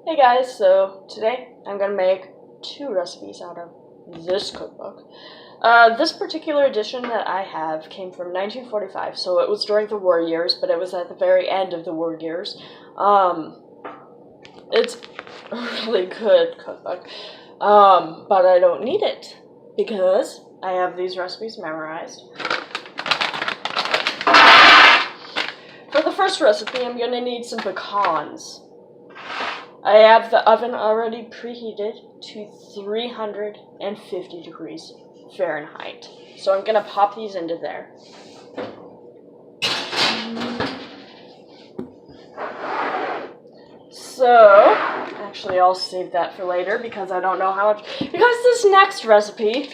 Hey guys, so today I'm going to make 2 recipes out of this cookbook. This particular edition that I have came from 1945, so it was during the war years, but it was at the very end of the war years. It's a really good cookbook, but I don't need it because I have these recipes memorized. For the first recipe, I'm going to need some pecans. I have the oven already preheated to 350 degrees Fahrenheit. So I'm going to pop these into there. So, actually I'll save that for later because I don't know how much. Because this next recipe,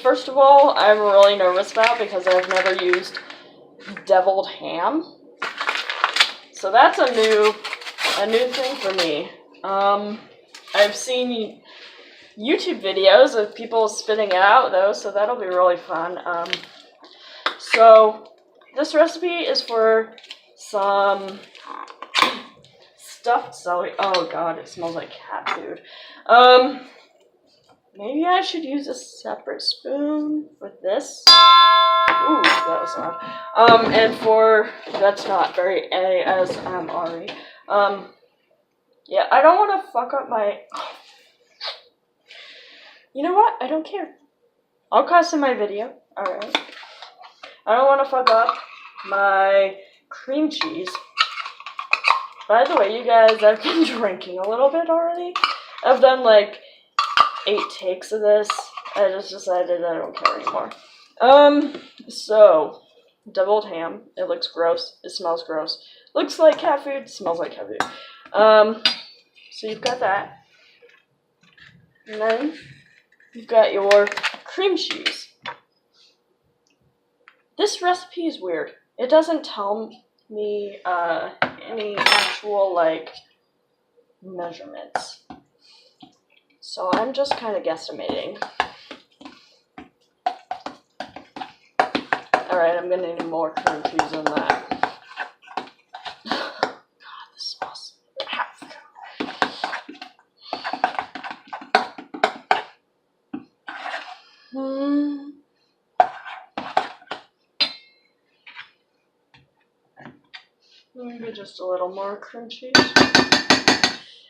first of all, I'm really nervous about because I've never used deviled ham. So that's a new thing for me. I've seen YouTube videos of people spitting it out though, so that'll be really fun. So this recipe is for some stuffed celery. Oh god, it smells like cat food. Maybe I should use a separate spoon for this. Ooh, that was loud. And for, that's not very ASMR-y. Yeah, I don't want to fuck up my, you know what, I don't care. I'll cuss in my video, alright. I don't want to fuck up my cream cheese. By the way, you guys, I've been drinking a little bit already. I've done like 8 takes of this. I just decided I don't care anymore. So, deviled ham. It looks gross. It smells gross. Looks like cat food. Smells like cat food. So you've got that. And then you've got your cream cheese. This recipe is weird. It doesn't tell me any actual, like, measurements. So I'm just kind of guesstimating. Alright, I'm gonna need more cream cheese than that. God, this smells like cat food. Maybe just a little more cream cheese.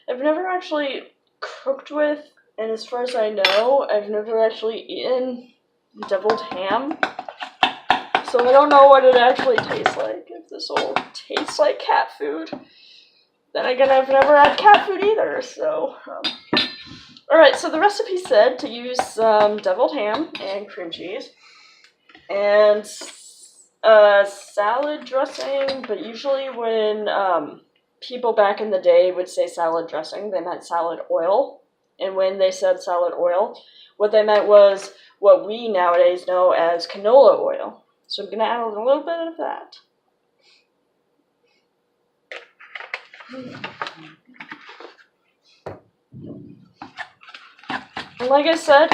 I've never actually cooked with, and as far as I know, I've never actually eaten deviled ham. So I don't know what it actually tastes like. If this will taste like cat food. Then again, I've never had cat food either, so. Alright, so the recipe said to use some deviled ham and cream cheese. And salad dressing, but usually when people back in the day would say salad dressing, they meant salad oil. And when they said salad oil, what they meant was what we nowadays know as canola oil. So I'm going to add a little bit of that. And like I said,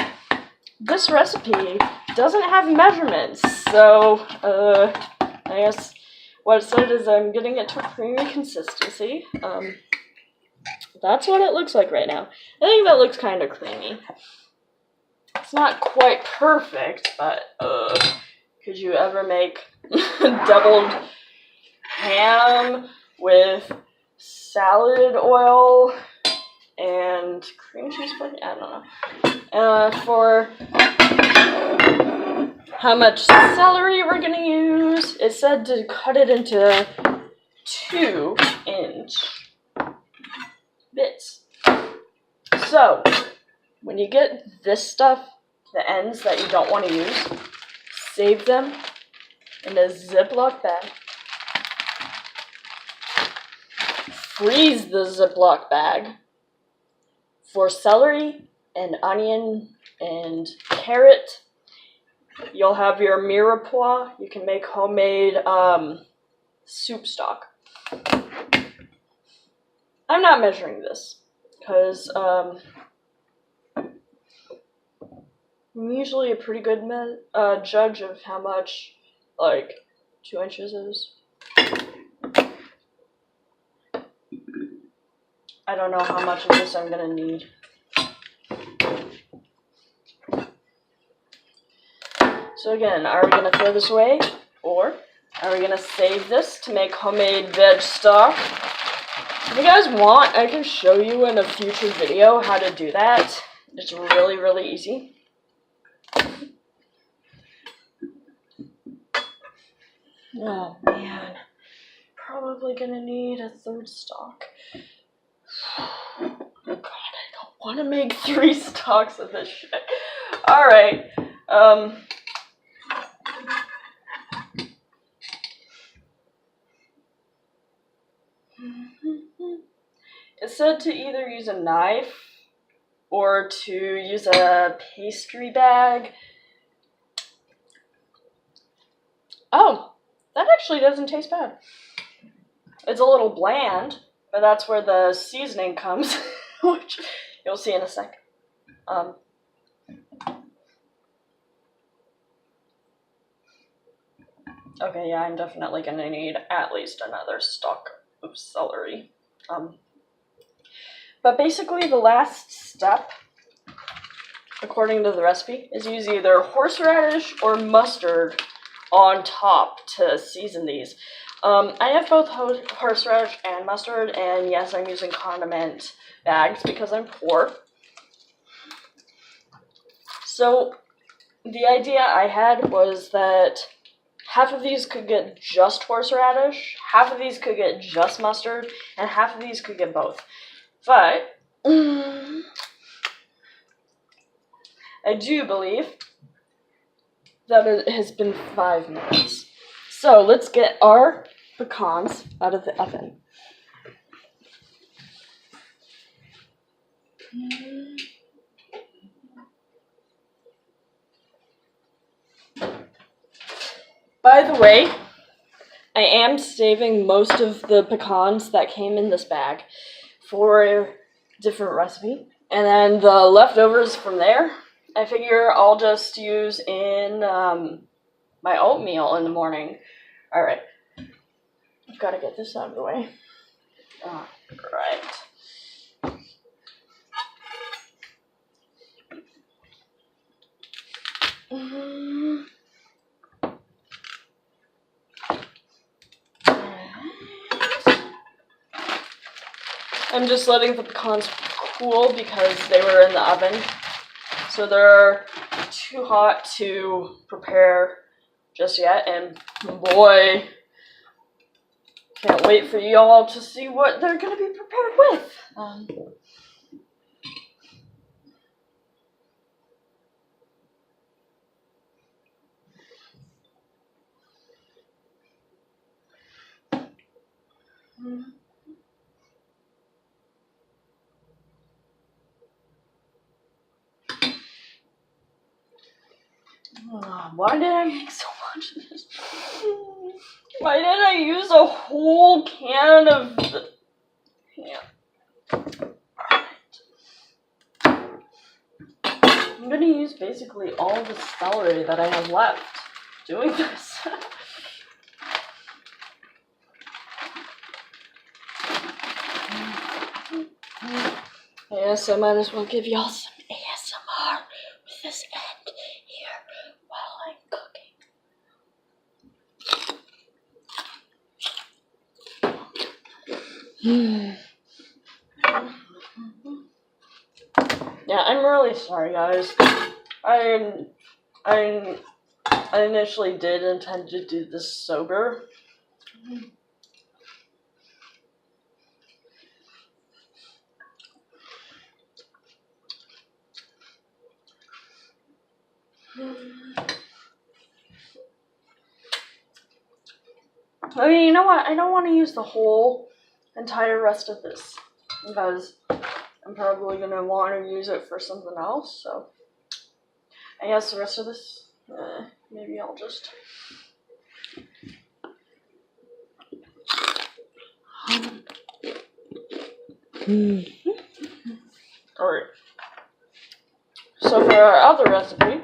this recipe doesn't have measurements, so I guess what it said is I'm getting it to a creamy consistency. That's what it looks like right now. I think that looks kind of creamy. It's not quite perfect, but could you ever make deviled ham with salad oil and cream cheese pudding? I don't know. For how much celery we're going to use, it said to cut it into 2-inch bits. So, when you get this stuff, the ends that you don't want to use, save them in a Ziploc bag. Freeze the Ziploc bag. For celery and onion and carrot, you'll have your mirepoix. You can make homemade soup stock. I'm not measuring this because I'm usually a pretty good judge of how much, like, 2 inches is. I don't know how much of this I'm gonna need. So again, are we gonna throw this away, or are we gonna save this to make homemade veg stock? If you guys want, I can show you in a future video how to do that. It's really, really easy. Oh man, probably gonna need a third stock. Oh god, I don't want to make 3 stocks of this shit. Alright, it said to either use a knife or to use a pastry bag. Oh, that actually doesn't taste bad. It's a little bland, but that's where the seasoning comes, which you'll see in a sec. Okay, yeah, I'm definitely gonna need at least another stalk of celery. But basically the last step, according to the recipe, is use either horseradish or mustard on top to season these. I have both horseradish and mustard, and yes, I'm using condiment bags because I'm poor. So the idea I had was that half of these could get just horseradish, half of these could get just mustard, and half of these could get both. But I do believe that it has been 5 minutes. So let's get our pecans out of the oven. By the way, I am saving most of the pecans that came in this bag for a different recipe. And then the leftovers from there, I figure I'll just use in my oatmeal in the morning. Alright, I've got to get this out of the way. Alright. I'm just letting the pecans cool because they were in the oven. So they're too hot to prepare just yet. And boy, can't wait for y'all to see what they're going to be prepared with. Why did I make so much of this? Why did I use a whole can of the... Yeah. Alright. I'm gonna use basically all the celery that I have left doing this. Yes, I might as well give y'all some ASMR with this end here while I'm cooking. Yeah, I'm really sorry, guys. I initially did intend to do this sober. Okay, you know what? I don't want to use the whole entire rest of this because I'm probably going to want to use it for something else, so I guess the rest of this, maybe I'll just... Alright. So for our other recipe,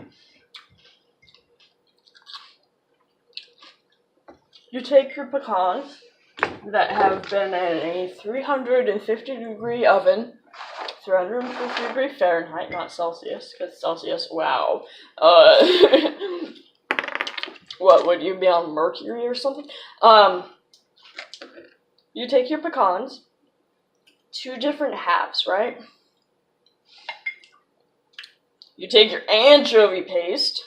you take your pecans, that have been in a 350-degree oven, 350-degree Fahrenheit, not Celsius, because Celsius, wow. What, would you be on Mercury or something? You take your pecans, 2 different halves, right? You take your anchovy paste,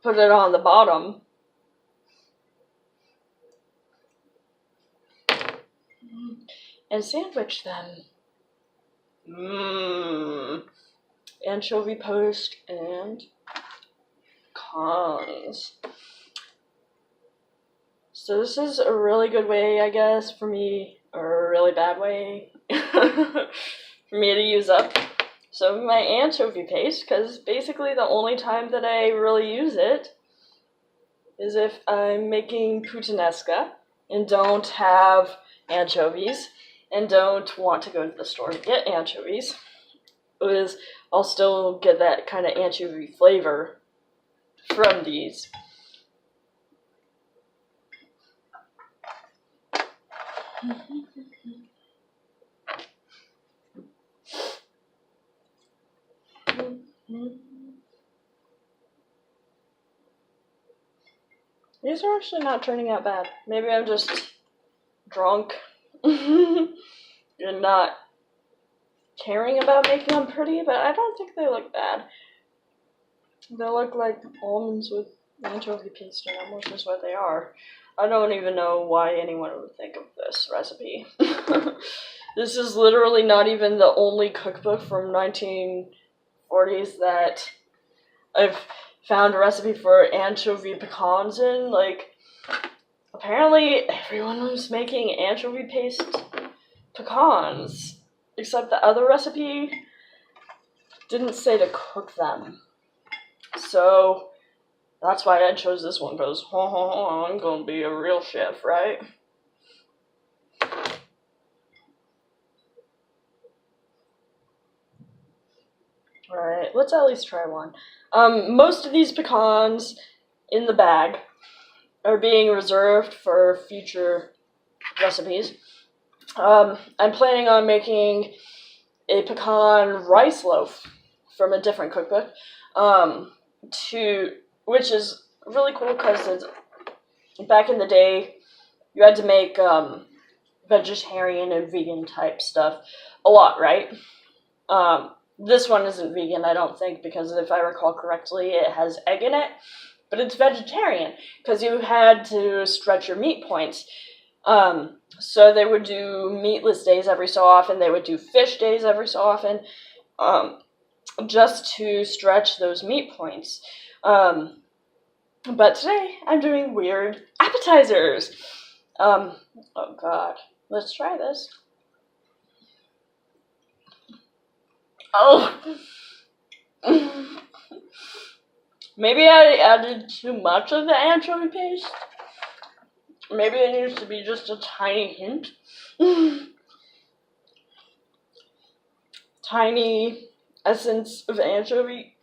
put it on the bottom, and sandwich them. Anchovy paste and pecans. So this is a really good way, I guess, for me, or a really bad way for me to use up some of my anchovy paste, because basically the only time that I really use it is if I'm making puttanesca and don't have anchovies and don't want to go to the store to get anchovies, is I'll still get that kind of anchovy flavor from these. These are actually not turning out bad. Maybe I'm just drunk and not caring about making them pretty, but I don't think they look bad. They look like almonds with anchovy paste in them, which is what they are. I don't even know why anyone would think of this recipe. This is literally not even the only cookbook from 1940s that I've found a recipe for anchovy pecans in. Like, apparently everyone was making anchovy paste pecans, except the other recipe didn't say to cook them. So that's why I chose this one, because I'm gonna be a real chef, right? Alright, let's at least try one. Most of these pecans in the bag are being reserved for future recipes. I'm planning on making a pecan rice loaf from a different cookbook, which is really cool because back in the day, you had to make vegetarian and vegan type stuff a lot, right? This one isn't vegan, I don't think, because if I recall correctly, it has egg in it, but it's vegetarian because you had to stretch your meat points. So they would do meatless days every so often, they would do fish days every so often, just to stretch those meat points. But today, I'm doing weird appetizers. Oh god, let's try this. Oh! Maybe I added too much of the anchovy paste. Maybe it needs to be just a tiny hint. Tiny essence of anchovy.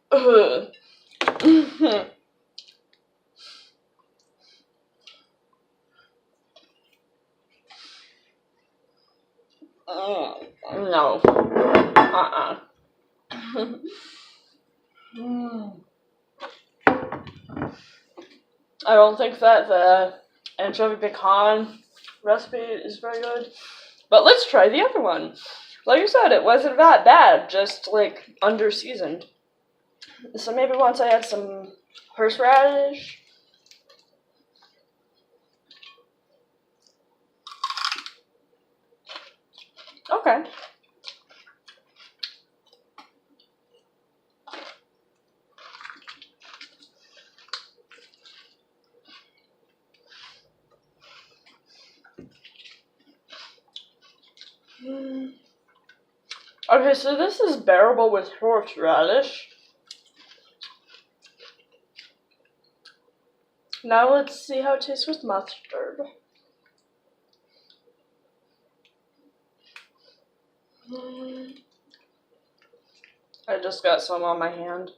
No. I don't think that the anchovy pecan recipe is very good. But let's try the other one. Like I said, it wasn't that bad, just like under seasoned. So maybe once I add some horseradish. Okay. Okay, so this is bearable with horseradish. Now let's see how it tastes with mustard. I just got some on my hand.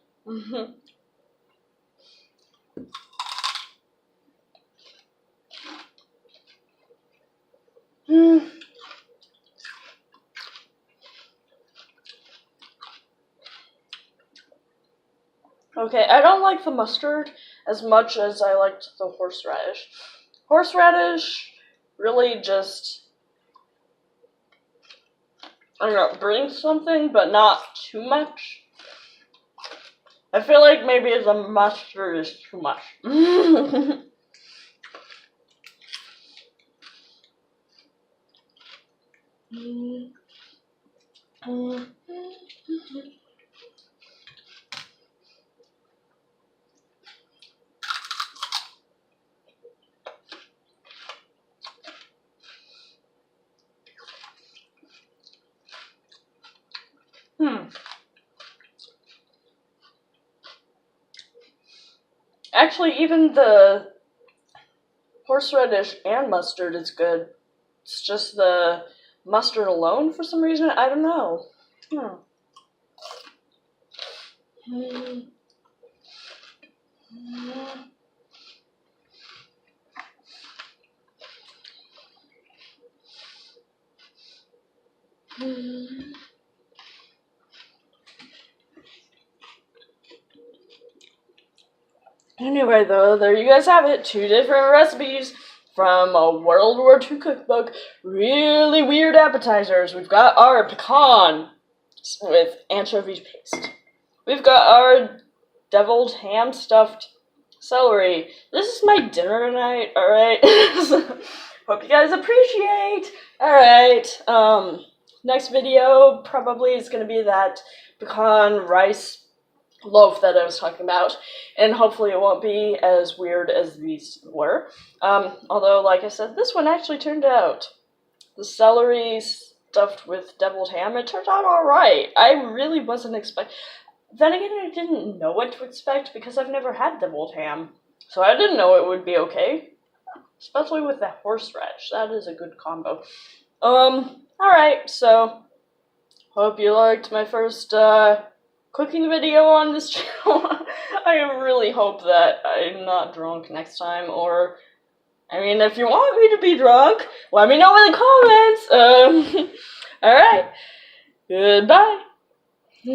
Okay, I don't like the mustard as much as I liked the horseradish. Horseradish really just, I don't know, brings something, but not too much. I feel like maybe the mustard is too much. Actually, even the horseradish and mustard is good. It's just the mustard alone, for some reason, I don't know. Anyway, though, there you guys have it. 2 different recipes from a World War II cookbook. Really weird appetizers. We've got our pecan with anchovy paste. We've got our deviled ham stuffed celery. This is my dinner tonight, alright? Hope you guys appreciate. Alright, next video probably is going to be that pecan rice loaf that I was talking about, and hopefully it won't be as weird as these were. Although, like I said, this one actually turned out. The celery stuffed with deviled ham, it turned out alright. I really wasn't expecting. Then again, I didn't know what to expect because I've never had deviled ham. So I didn't know it would be okay. Especially with the horseradish. That is a good combo. Alright, so hope you liked my first cooking video on this channel. I really hope that I'm not drunk next time, or I mean, if you want me to be drunk, let me know in the comments. Alright, goodbye.